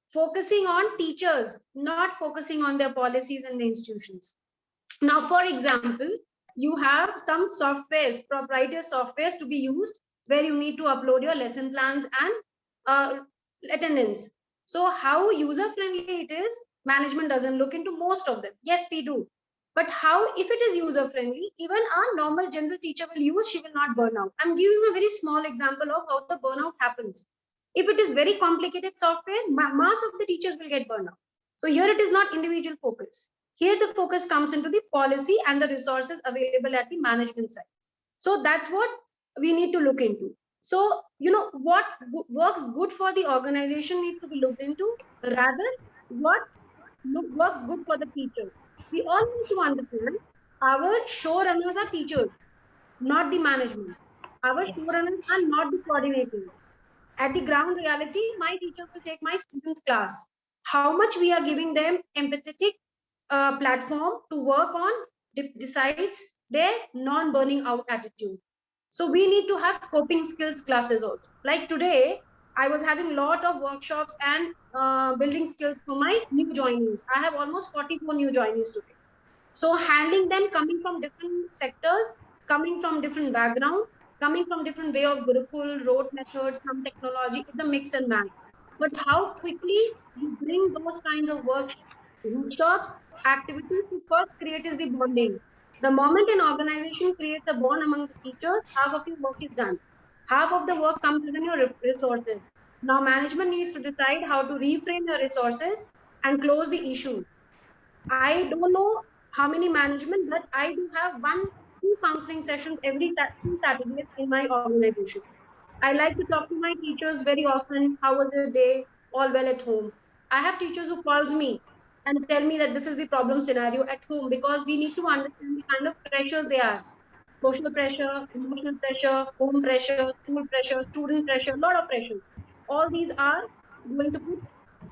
focusing on teachers, not focusing on their policies and the institutions. Now, for example, you have some softwares, proprietary softwares to be used where you need to upload your lesson plans and attendance. So how user friendly it is, management doesn't look into most of them. Yes, we do. But how, if it is user friendly, even our normal general teacher will use, she will not burn out. I'm giving a very small example of how the burnout happens. If it is very complicated software, mass of the teachers will get burnout. So here it is not individual focus. Here the focus comes into the policy and the resources available at the management side. So that's what we need to look into. So, what works good for the organization needs to be looked into, rather what works good for the teacher. We all need to understand our showrunners are teachers, not the management. Our showrunners are not the coordinators. At the ground reality, my teacher will take my students' class. How much we are giving them empathetic platform to work on decides their non-burning out attitude. So we need to have coping skills classes also. Like today, I was having a lot of workshops and building skills for my new joinees. I have almost 44 new joinees today. So handling them coming from different sectors, coming from different background, coming from different way of Gurukul, rote methods, some technology, is a mix and match. But how quickly you bring those kinds of workshops, activities to first create is the bonding. The moment an organization creates a bond among the teachers, half of your work is done. Half of the work comes within your resources. Now management needs to decide how to reframe your resources and close the issue. I don't know how many management, but I do have two counseling sessions every two Saturdays in my organization. I like to talk to my teachers very often. How was your day? All well at home. I have teachers who calls me and tell me that this is the problem scenario at home, because we need to understand the kind of pressures they are. Social pressure, emotional pressure, home pressure, school pressure, student pressure, a lot of pressure. All these are going to put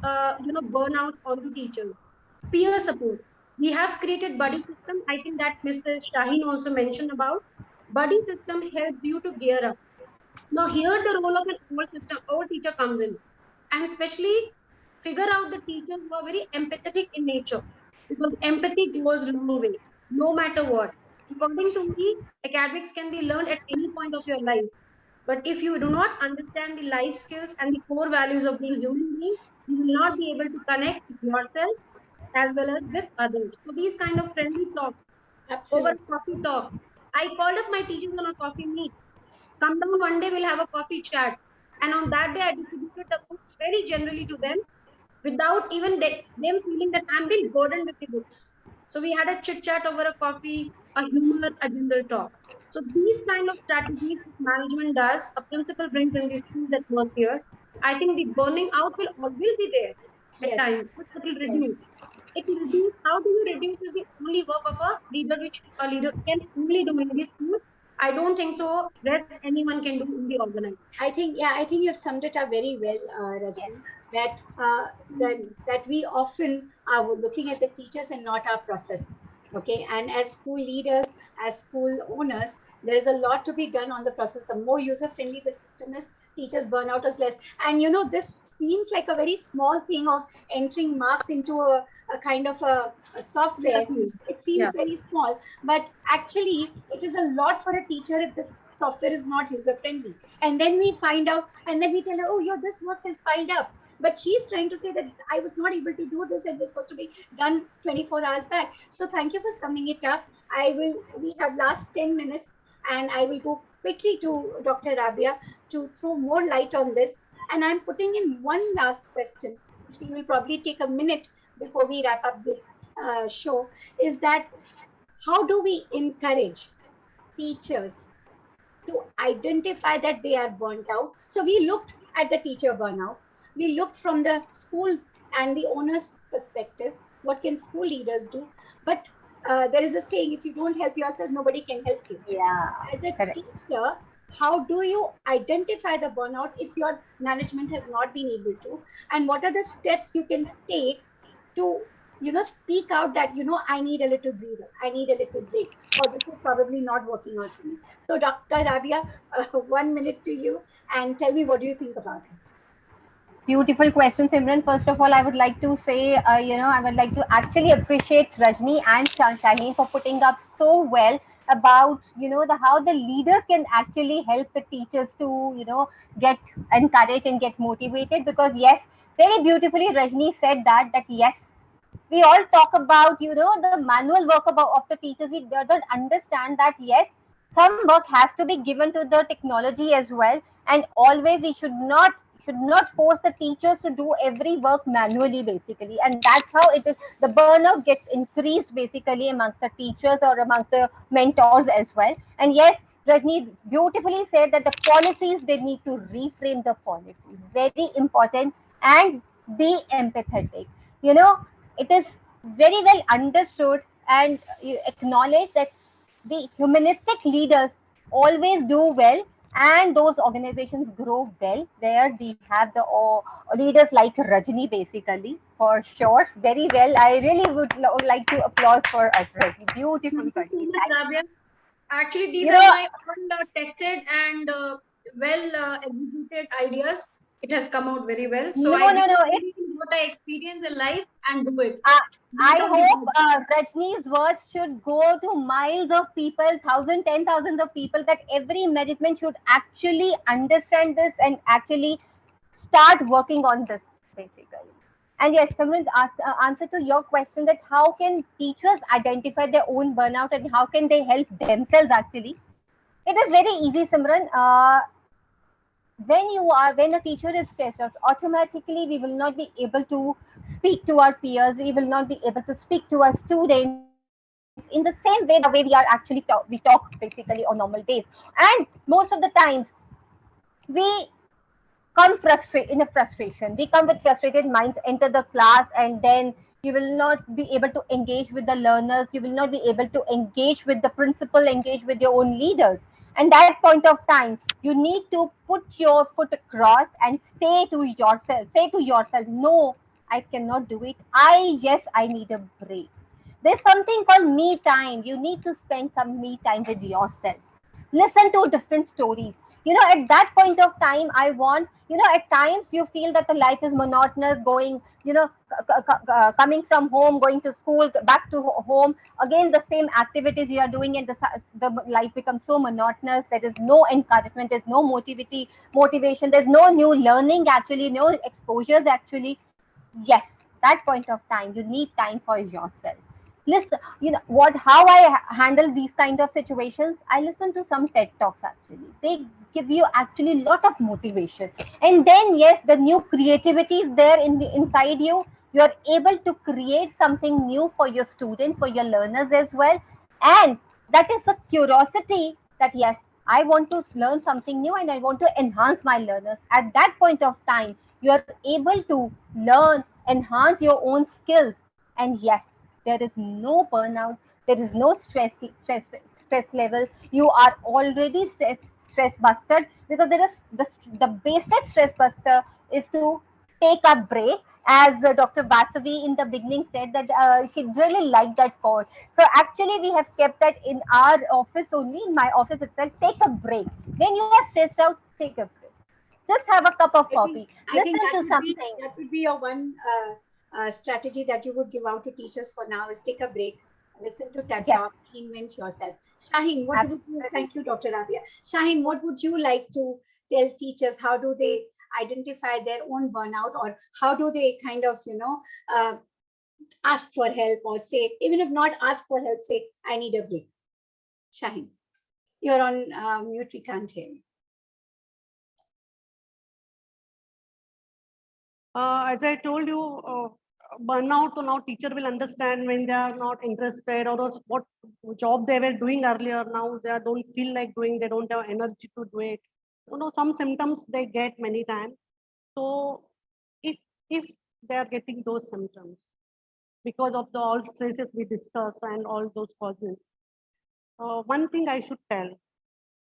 burnout on the teachers. Peer support. We have created buddy system. I think that Mr. Shaheen also mentioned about. Buddy system helps you to gear up. Now here the role of an old system, old teacher comes in, and especially figure out the teachers who are very empathetic in nature, because empathy goes a long way, no matter what. According to me, academics can be learned at any point of your life. But if you do not understand the life skills and the core values of being human being, you will not be able to connect with yourself as well as with others. So these kind of friendly talks over Absolutely. coffee talk. I called up my teachers on a coffee meet. Come down one day, we'll have a coffee chat. And on that day, I distributed the books very generally to them without even them feeling that I'm being burdened with the books. So we had a chit chat over a coffee, a humor, a general talk. So these kind of strategies management does, a principal brings in these tools that work here. I think the burning out will always be there at Yes. times, but it will reduce. Yes. It will reduce. How do you reduce is the only work of a leader, which a leader can only do in this tool. I don't think so. Rest anyone can do in the organization. I think you've summed it up very well, Yes. Rajni. That we often are looking at the teachers and not our processes. Okay, and as school leaders, as school owners, there is a lot to be done on the process. The more user friendly the system is, teachers burnout is less. And this seems like a very small thing of entering marks into a kind of a software. Exactly. It seems Yeah. very small, but actually, it is a lot for a teacher if this software is not user friendly. And then we find out, and then we tell her, oh, this work is piled up. But she's trying to say that I was not able to do this and this was to be done 24 hours back. So thank you for summing it up. We have last 10 minutes, and I will go quickly to Dr. Rabia to throw more light on this. And I'm putting in one last question, which we will probably take a minute before we wrap up this show, is that how do we encourage teachers to identify that they are burnt out? So we looked at the teacher burnout. We looked from the school and the owner's perspective. What can school leaders do? But there is a saying: if you don't help yourself, nobody can help you. Yeah. As a Correct. teacher, how do you identify the burnout if your management has not been able to? And what are the steps you can take to speak out that I need a little breather, I need a little break, or this is probably not working out for me. So, Dr. Rabia, 1 minute to you, and tell me what do you think about this? Beautiful question, Simran. First of all, I would like to say, I would like to actually appreciate Rajni and Shaheen for putting up so well about, the how the leaders can actually help the teachers to, get encouraged and get motivated. Because yes, very beautifully, Rajni said that yes, we all talk about the manual work of the teachers. We don't understand that yes, some work has to be given to the technology as well, and always we should not force the teachers to do every work manually basically, and that's how it is the burnout gets increased basically amongst the teachers or amongst the mentors as well. And yes, Rajni beautifully said that the policies, they need to reframe the policies, very important, and be empathetic. you know it is very well understood and you acknowledge that the humanistic leaders always do well, and those organizations grow well where we have the leaders like Rajni basically, for sure, very well. I really would like to applaud for us, Rajni. Beautiful, Thank you so Rajni. much, Rabia. Actually, these You are know, my all tested and well executed ideas. It has come out very well. So no, I no, just no. believe in what I experience in life and do it. Uh, Do it I on the hope go. Rajni's words should go to miles of people, thousand, 10,000s of people, that every management should actually understand this and actually start working on this basically. And yes, Simran's answer to your question, that how can teachers identify their own burnout and how can they help themselves actually? It is very easy, Simran. When a teacher is stressed out, automatically we will not be able to speak to our peers, we will not be able to speak to our students in the same way, the way we are actually we talk basically on normal days. And most of the times we come frustrate in a frustration, we come with frustrated minds, enter the class, and then you will not be able to engage with the learners, you will not be able to engage with the principal, engage with your own leaders. And that point of time, you need to put your foot across and say to yourself, no, I cannot do it. I need a break. There's something called me time. You need to spend some me time with yourself. Listen to different stories. At that point of time, at times you feel that the life is monotonous, going, coming from home, going to school, back to home, again, the same activities you are doing, and the life becomes so monotonous. There is no encouragement, there's no motivation, there's no new learning, actually, no exposures, actually. Yes, that point of time, you need time for yourself. Listen, how I handle these kind of situations, I listen to some TED talks. Actually, they give you actually a lot of motivation, and then yes, the new creativity is there inside you. You are able to create something new for your students, for your learners as well. And that is a curiosity, that yes, I want to learn something new and I want to enhance my learners. At that point of time, you are able to learn, enhance your own skills. And yes, there is no burnout, there is no stress level. You are already stress busted, because there is the basic stress buster is to take a break. As Dr. Basavi in the beginning said, that he really liked that quote. So actually, we have kept that in our office only, in my office itself. Take a break. When you are stressed out, take a break. Just have a cup of I think coffee. I think Listen that to would be something. that would be your one strategy that you would give out to teachers for now is take a break, listen to TED Yes, Talk, reinvent yourself. Shaheen, what would you? absolutely. Thank you, Dr. Rabia. Shaheen, what would you like to tell teachers? How do they identify their own burnout, or how do they kind of ask for help, or say, even if not ask for help, say I need a break. Shaheen, you're on mute. We can't hear you. As I told you, burnout, so now teacher will understand when they are not interested, or else what job they were doing earlier, now they don't feel like doing, they don't have energy to do it. Some symptoms they get many times. So if they are getting those symptoms because of the all stresses we discuss and all those causes, one thing I should tell,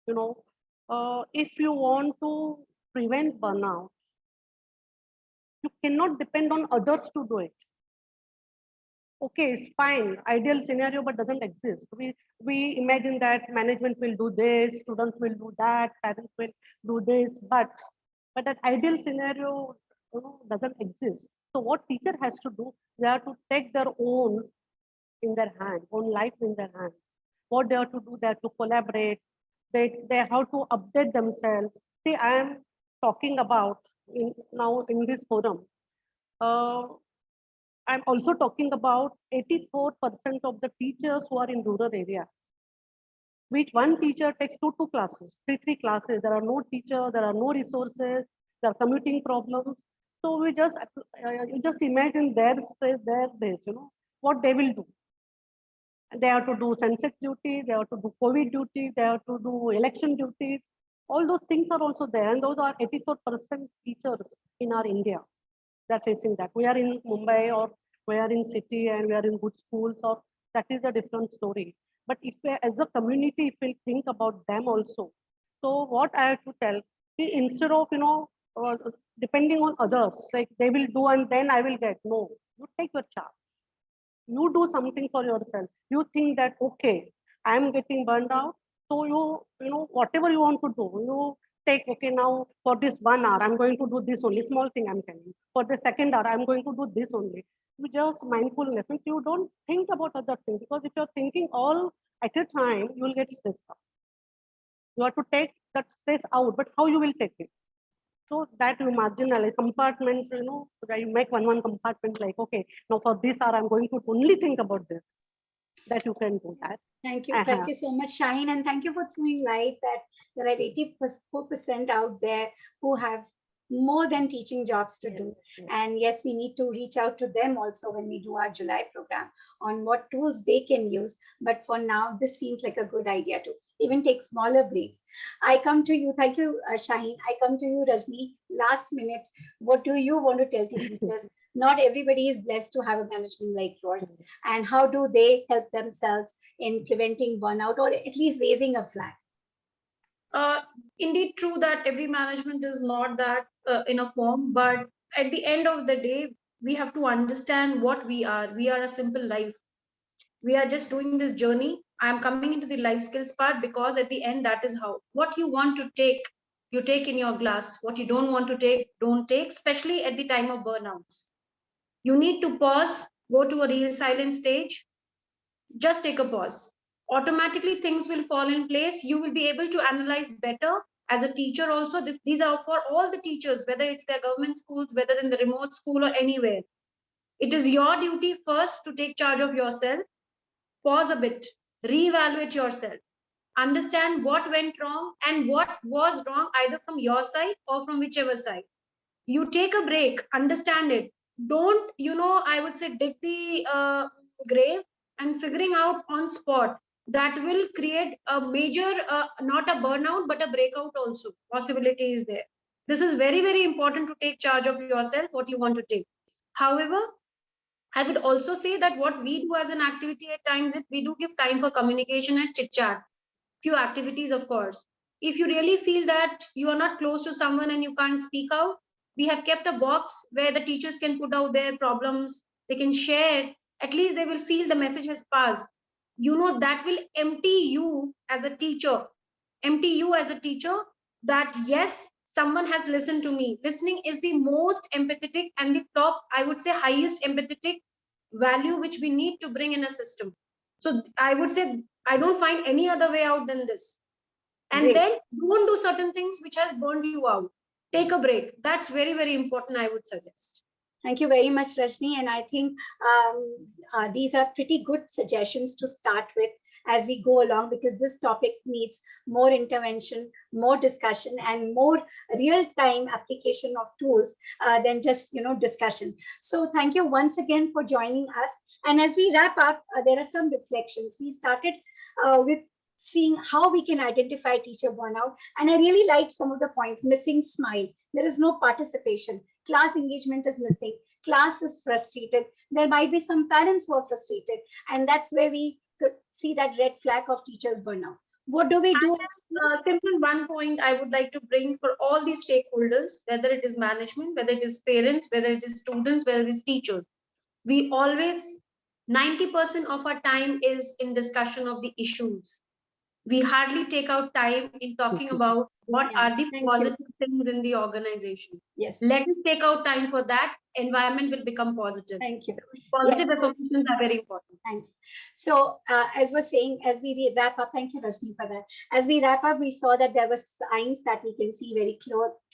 you know, if you want to prevent burnout, you cannot depend on others to do it. okay, it's fine, ideal scenario, but doesn't exist. We imagine that management will do this, students will do that, parents will do this, but that ideal scenario, doesn't exist. So what teacher has to do, they have to take their own in their hand, own life in their hand. What they have to do, they have to collaborate. They have to update themselves. See, I am talking about now in this forum. I'm also talking about 84% of the teachers who are in rural area, which one teacher takes two classes, three classes. There are no teachers, there are no resources, there are commuting problems. So you just imagine their stress, their days, what they will do. They have to do census duty, they have to do COVID duty, they have to do election duties. All those things are also there, and those are 84% teachers in our India that facing that. We are in Mumbai or we are in city and we are in good schools, or that is a different story. But if we, as a community, if we think about them also, so what I have to tell, see, instead of depending on others, like they will do and then I will get, no, you take your charge. You do something for yourself. You think that, okay, I am getting burned out. So whatever you want to do, you take, okay, now for this 1 hour, I'm going to do this only, small thing I'm telling you. For the second hour, I'm going to do this only. You just mindfulness. You don't think about other things, because if you're thinking all at a time, you will get stressed out. You have to take that stress out, but how you will take it? So that you marginalize compartment, that you make one compartment, like, okay, now for this hour, I'm going to only think about this, that you can do that. Thank you. Thank you so much, Shaheen. And thank you for throwing light that there are 84% out there who have more than teaching jobs to do. And yes, we need to reach out to them also when we do our July program on what tools they can use. But for now, this seems like a good idea to even take smaller breaks. I come to you. Thank you, Shaheen. I come to you, Rajni. Last minute, what do you want to tell the teachers? Not everybody is blessed to have a management like yours. And how do they help themselves in preventing burnout, or at least raising a flag? Indeed true that every management is not that in a form, but at the end of the day, we have to understand what we are. We are a simple life. We are just doing this journey. I'm coming into the life skills part because at the end, that is how. What you want to take, you take in your glass. What you don't want to take, don't take, especially at the time of burnouts. You need to pause, go to a real silent stage, just take a pause. Automatically things will fall in place. You will be able to analyze better as a teacher also. These are for all the teachers, whether it's their government schools, whether in the remote school or anywhere. It is your duty first to take charge of yourself, pause a bit, reevaluate yourself, understand what went wrong and what was wrong either from your side or from whichever side. You take a break, understand it. Don't, I would say, dig the grave and figuring out on spot. That will create a major, not a burnout, but a breakout also. Possibility is there. This is very, very important to take charge of yourself, what you want to take. However, I would also say that what we do as an activity at times is we do give time for communication and chit chat. Few activities, of course. If you really feel that you are not close to someone and you can't speak out, we have kept a box where the teachers can put out their problems, they can share, at least they will feel the message has passed. That will empty you as a teacher, that yes, someone has listened to me. Listening is the most empathetic and the top, I would say, highest empathetic value which we need to bring in a system. So I would say I don't find any other way out than this. And Great. then don't do certain things which has burned you out. Take a break. That's very, very important, I would suggest. Thank you very much, Rajni. And I think these are pretty good suggestions to start with as we go along, because this topic needs more intervention, more discussion, and more real-time application of tools than just discussion. So thank you once again for joining us. And as we wrap up, there are some reflections. We started with seeing how we can identify teacher burnout. And I really like some of the points. Missing smile. There is no participation. Class engagement is missing. Class is frustrated. There might be some parents who are frustrated. And that's where we could see that red flag of teachers burnout. What do we do? Simple one point I would like to bring for all these stakeholders, whether it is management, whether it is parents, whether it is students, whether it is teachers. We always 90% of our time is in discussion of the issues. We hardly take out time in talking about what Yeah, are the thank you. positive things in the organization. Yes, Let us take out time for that. Environment will become positive. thank you. Positive Yes. affirmations are very important. Thanks. So as we're saying, as we wrap up, thank you, Rajni, for that. As we wrap up, we saw that there were signs that we can see very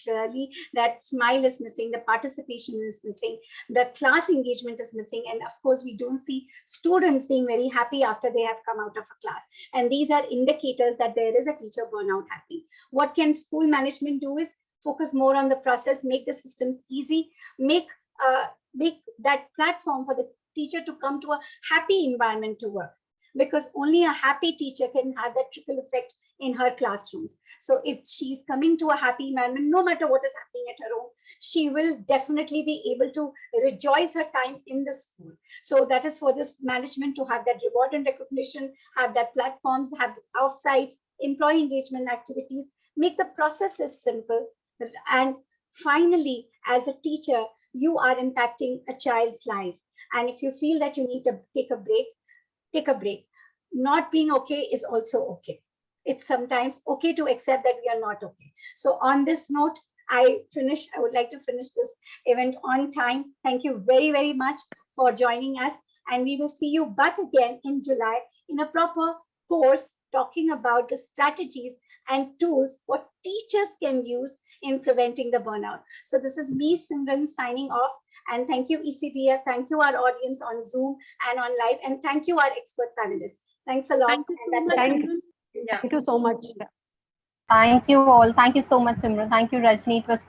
clearly that smile is missing, the participation is missing, the class engagement is missing. And of course, we don't see students being very happy after they have come out of a class. And these are indicators that there is a teacher burnout happening. What can school management do is focus more on the process, make the systems easy, make that platform for the teacher to come to a happy environment to work, because only a happy teacher can have that trickle effect in her classrooms. So if she's coming to a happy environment, no matter what is happening at her home, she will definitely be able to rejoice her time in the school. So that is for this management to have that reward and recognition, have that platforms, have offsites, employee engagement activities, make the processes simple. And finally, as a teacher, you are impacting a child's life. And if you feel that you need to take a break, take a break. Not being okay is also okay. It's sometimes okay to accept that we are not okay. So on this note, I would like to finish this event on time. Thank you very, very much for joining us. And we will see you back again in July in a proper course talking about the strategies and tools what teachers can use in preventing the burnout. So this is me, Simran, signing off. And thank you, ECDF. Thank you, our audience on Zoom and on live. And thank you, our expert panelists. Thanks a lot. Thank you so much. Thank you so much. Thank you all. Thank you so much, Simran. Thank you, Rajni. It was